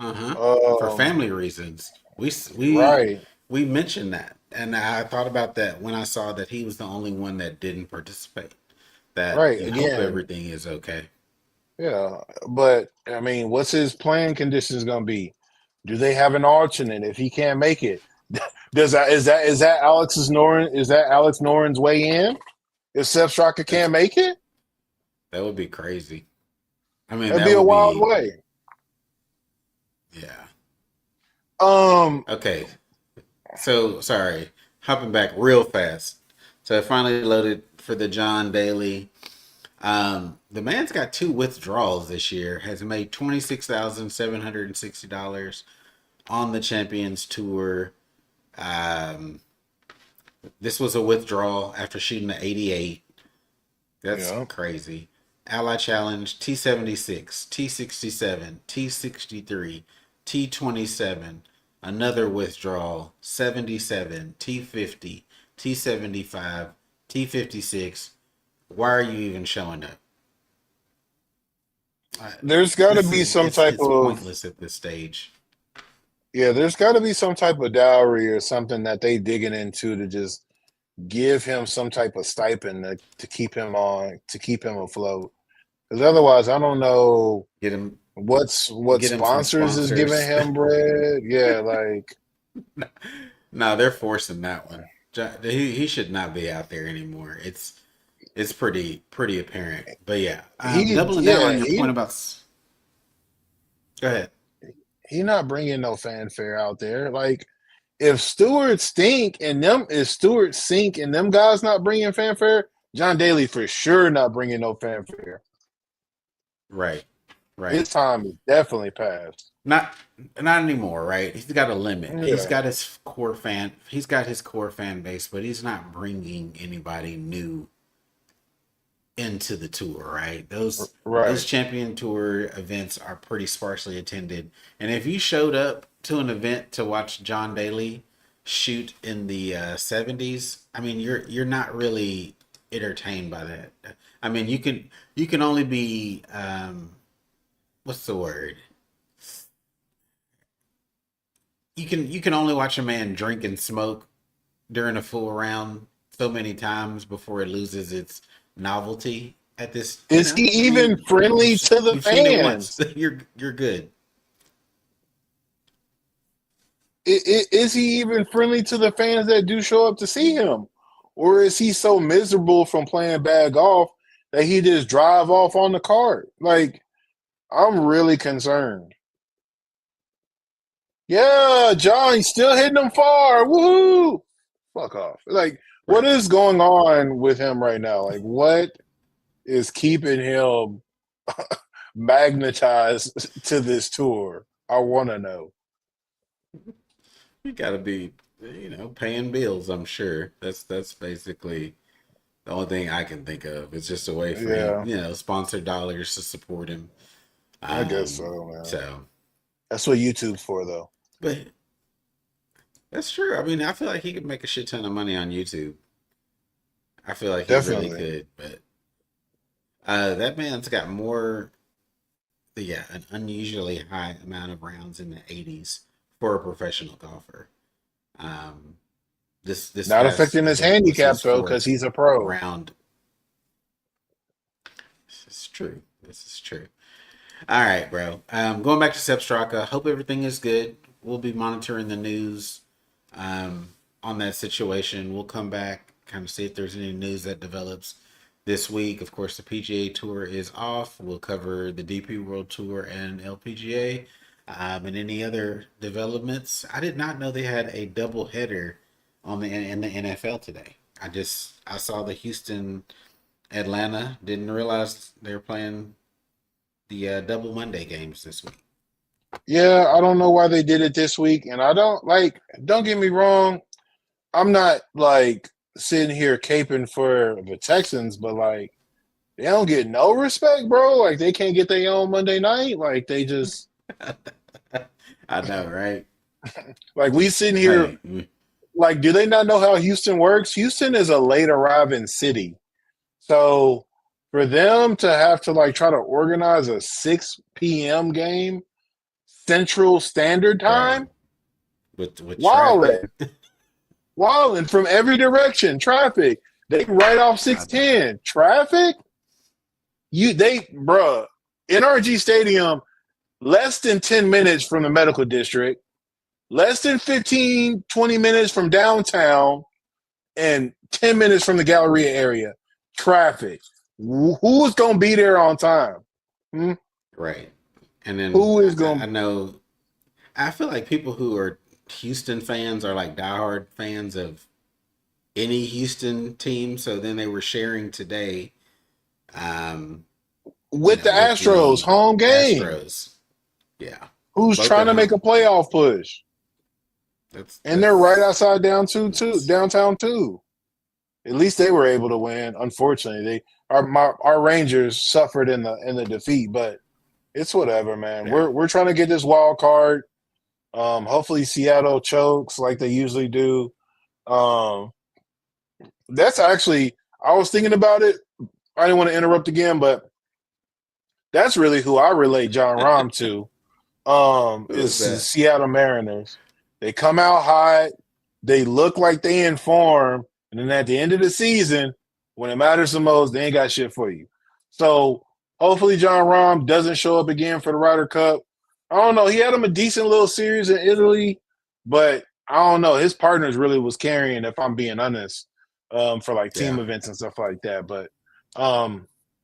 uh-huh. For Um, family reasons. right, We mentioned that. And I thought about that when I saw that he was the only one that didn't participate. That right. you hope Again, everything is okay. yeah. But I mean, what's his playing conditions gonna be? Do they have an alternate if he can't make it? Does that is that Alex's Noren? Is that Alex Noren's way in? If Seth Straka That's can't make it, that would be crazy. I mean, that'd that be a would wild be way. yeah. Um, Okay. So sorry. Hopping back real fast. So I finally loaded for the John Daly. The man's got two withdrawals this year. Has made $26,760 on the Champions Tour. Um, this was a withdrawal after shooting the 88. That's yeah. crazy. Ally Challenge T76, T67, T63, T27. Another withdrawal 77, T50, T75, T56. Why are you even showing up? There's got to This be is some type it's of pointless at this stage. yeah. There's got to be some type of dowry or something that they digging into to just give him some type of stipend to keep him on to keep him afloat. Because otherwise, I don't know Get him what get him some sponsors is giving sponsors. him bread. Yeah, like No, they're forcing that one. He should not be out there anymore. It's pretty apparent. But yeah, doubling down yeah on your point about. Go ahead. he not bringing no fanfare out there. Like if Stewart sink and them guys not bringing fanfare, John Daly for sure not bringing no fanfare. Right, right. His time is definitely past. Not not anymore. Right. He's got a limit. He's Yeah, got his core fan. He's got his core fan base, but he's not bringing anybody new into the tour, right? Those right. champion tour events are pretty sparsely attended. And if you showed up to an event to watch John Daly shoot in the 70s, I mean you're not really entertained by that. I mean you can only be what's the word? You can only watch a man drink and smoke during a full round so many times before it loses its novelty at this, Is he I even mean, friendly to the you've seen it once. fans? You're good. Is he even friendly to the fans that do show up to see him? Or is he so miserable from playing bad golf that he just drive off on the cart? Like, I'm really concerned. Yeah, John, he's still hitting them far. Woohoo! Fuck off. Like, what Right. is going on with him right now? Like, what is keeping him magnetized to this tour? I want to know. You gotta be, paying bills, I'm sure. That's basically the only thing I can think of. It's just a way for him, Yeah, sponsor dollars to support him. I guess Um, so, man. so That's what YouTube's for, though. but that's true. I mean, I feel like he could make a shit ton of money on YouTube. I feel like he really Definitely. could, but that man's got more, yeah, an unusually high amount of rounds in the 80s for a professional golfer. Um, this Not past affecting his event was his handicap, though, because fourth he's a pro. round. This is true. This is true. All right, bro. Going back to Sep Straka. Hope everything is good. We'll be monitoring the news on that situation. We'll come back, kind of see if there's any news that develops this week. Of course, the PGA Tour is off. We'll cover the DP World Tour and LPGA, and any other developments. I did not know they had a double header on in the NFL today. I saw the Houston Atlanta. Didn't realize they were playing the double Monday games this week. Yeah, I don't know why they did it this week, and I don't like. Don't get me wrong, I'm not like sitting here caping for the Texans, but like they don't get no respect, bro. Like they can't get their own Monday night. Like they just I know, right? like we sitting here. Hey, Like, do they not know how Houston works? Houston is a late arriving city, so for them to have to like try to organize a 6 p.m. game Central Standard bro, Time, with traffic. wildin', wildin' from every direction, traffic. They right off I know. 610. Traffic? Bruh, NRG Stadium, less than 10 minutes from the medical district, less than 15, 20 minutes from downtown, and 10 minutes from the Galleria area. Traffic. Who's going to be there on time? Hmm? Right. And then Who is going I to. know, I feel like people who are Houston fans are like diehard fans of any Houston team. So then they were sharing today, um, With the with Astros, the home game. Astros. Yeah. Who's Both trying at to make a home. playoff push? And they're right That's outside downtown too. At least they were able to win. Unfortunately, our Rangers suffered in the defeat, but it's whatever, man. yeah. We're trying to get this wild card. Hopefully Seattle chokes like they usually do. Um, that's actually I was thinking about it. I didn't want to interrupt again, but that's really who I relate John Rahm to. Who is Is the that? Seattle Mariners. They come out hot, they look like they in form, and then at the end of the season, when it matters the most, they ain't got shit for you. So hopefully John Rahm doesn't show up again for the Ryder Cup. I don't know. He had him a decent little series in Italy, but I don't know. His partners really was carrying, if I'm being honest, for like team Yeah. events and stuff like that. But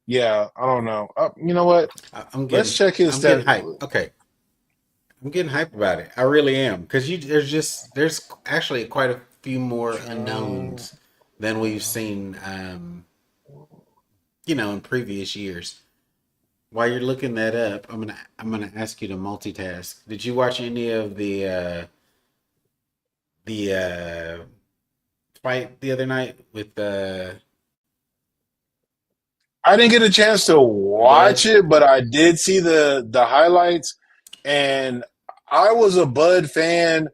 yeah, I don't know. You know what? Let's check his I'm getting stat. hyped. Okay. I'm getting hyped about it. I really am. Because there's actually quite a few more John unknowns than we've seen, in previous years. While you're looking that up, I'm gonna ask you to multitask. Did you watch any of the fight the other night with I didn't get a chance to Bud? watch it, but I did see the highlights, and I was a Bud fan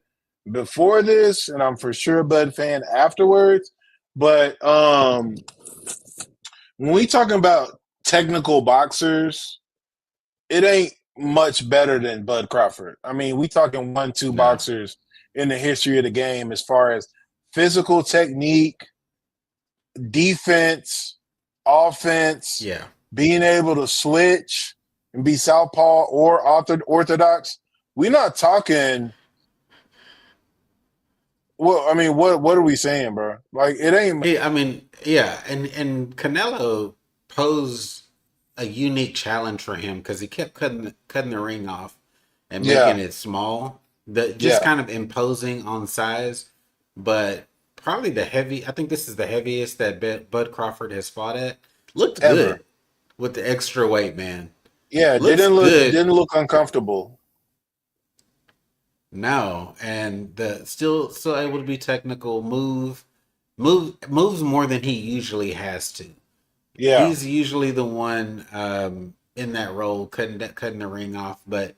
before this, and I'm for sure a Bud fan afterwards. But when we talking about technical boxers, it ain't much better than Bud Crawford. I mean, we talking 1-2 No. boxers in the history of the game as far as physical technique, defense, offense, Yeah. being able to switch and be southpaw or orthodox. We're not talking. Well, I mean, what are we saying, bro? Like, it ain't. I mean, yeah, and Canelo posed a unique challenge for him because he kept cutting the ring off and Yeah, making it small, just yeah, kind of imposing on size. But probably the heavy. I think this is the heaviest that Bud Crawford has fought at. Looked ever. good with the extra weight, man. Yeah, Looks good. didn't look uncomfortable. No, and the still able to be technical, moves more than he usually has to. Yeah, He's usually the one in that role, cutting the ring off, but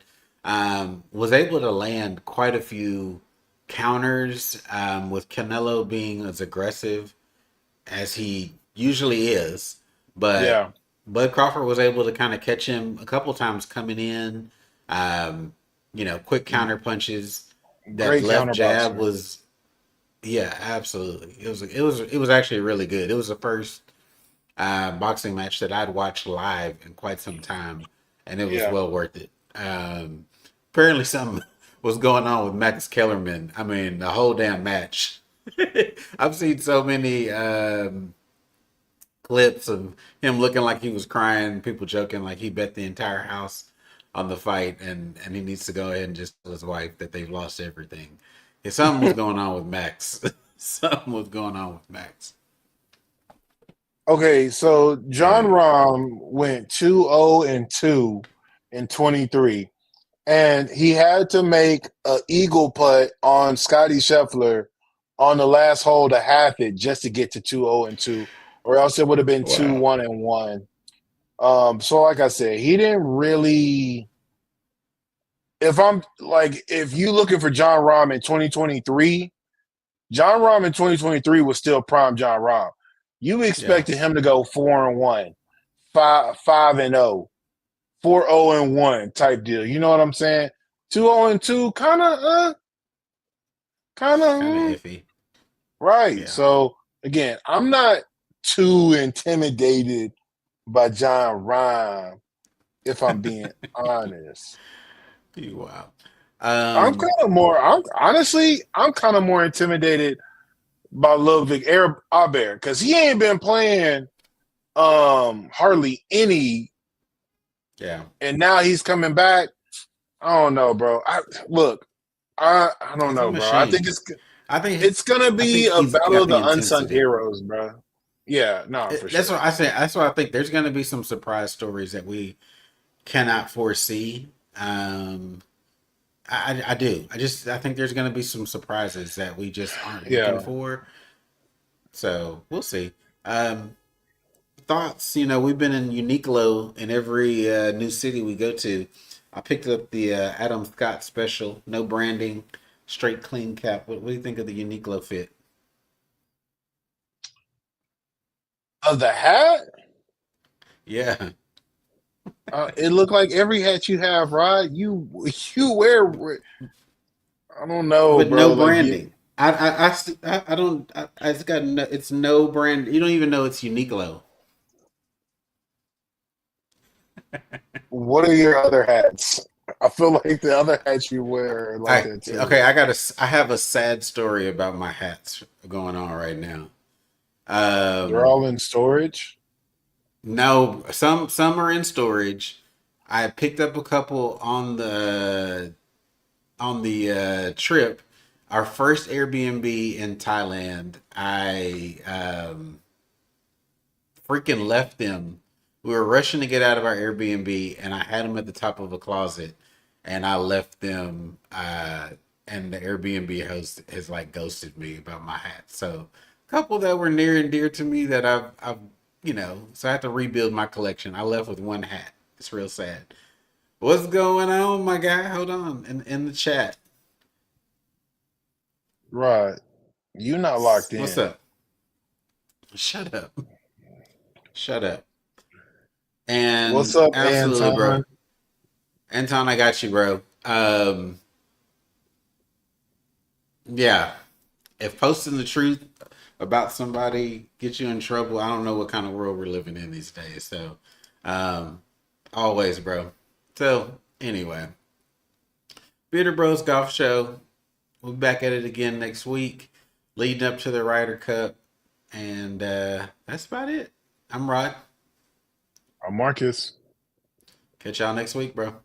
was able to land quite a few counters with Canelo being as aggressive as he usually is. But yeah. Bud Crawford was able to kind of catch him a couple times coming in. Quick counter punches. That Great left counter jab boxer. was, yeah, absolutely. It was actually really good. It was the first boxing match that I'd watched live in quite some time, and it was Yeah, well worth it. Apparently, something was going on with Max Kellerman. I mean, the whole damn match. I've seen so many clips of him looking like he was crying, people joking like he bet the entire house on the fight, and he needs to go ahead and just tell his wife that they've lost everything. If something was going on with Max. Something was going on with Max. Okay, so John Hey, Rahm went 2-0-2 in 23, and he had to make a eagle putt on Scottie Scheffler on the last hole to half it just to get to 2-0-2, or else it would have been wow. 2-1-1. So like I said, he didn't really. If you looking for John Rahm in 2023, John Rahm in 2023 was still prime John Rahm. You Yeah, expected him to go 4-1, 5-0, 4-0-1 type deal. You know what I'm saying? 2-0-2, kind kind of of iffy. right. Yeah. So again, I'm not too intimidated by John Rahm, if I'm being honest. Wow. I'm kind of more. I'm honestly, I'm kind of more intimidated by Ludwig Aber because he ain't been playing hardly any, Yeah. and now he's coming back. I don't know, bro. I don't He's a know, bro. I think machine. I think it's gonna I be think a he's battle got of the the unsung intensity. heroes, bro. Yeah, no, for That's sure. what I say. That's why I think there's going to be some surprise stories that we cannot foresee. I do. I think there's going to be some surprises that we just aren't looking Yeah. for. So we'll see. Um, Thoughts? You know, we've been in Uniqlo in every new city we go to. I picked up the Adam Scott special, no branding, straight clean cap. What do you think of the Uniqlo fit? Of the hat, Yeah, it looked like every hat you have, right? You wear. I don't know, but no bro. Like you, branding. I don't. It's got no, it's no brand. You don't even know it's Uniqlo. what are your other hats? I feel like the other hats you wear are like I that too. okay. I have a sad story about my hats going on right now. They're Um, all in storage. no, some are in storage. I picked up a couple on the trip. Our first Airbnb in Thailand. I freaking left them. We were rushing to get out of our Airbnb, and I had them at the top of a closet, and I left them. And the Airbnb host has like ghosted me about my hat. So, a couple that were near and dear to me that I've so I have to rebuild my collection. I left with one hat. It's real sad. What's going on, my guy? Hold on, in the chat. Right. You not locked What's in. up? Shut up. Shut up. What's And up, absolutely, bro. Anton? Anton, I got you, bro. Yeah. If posting the truth about somebody gets you in trouble, I don't know what kind of world we're living in these days. So, um, always, bro. So, anyway, Bearder Bros Golf Show. We'll be back at it again next week, leading up to the Ryder Cup. And that's about it. I'm Rod. I'm Marcus. Catch y'all next week, bro.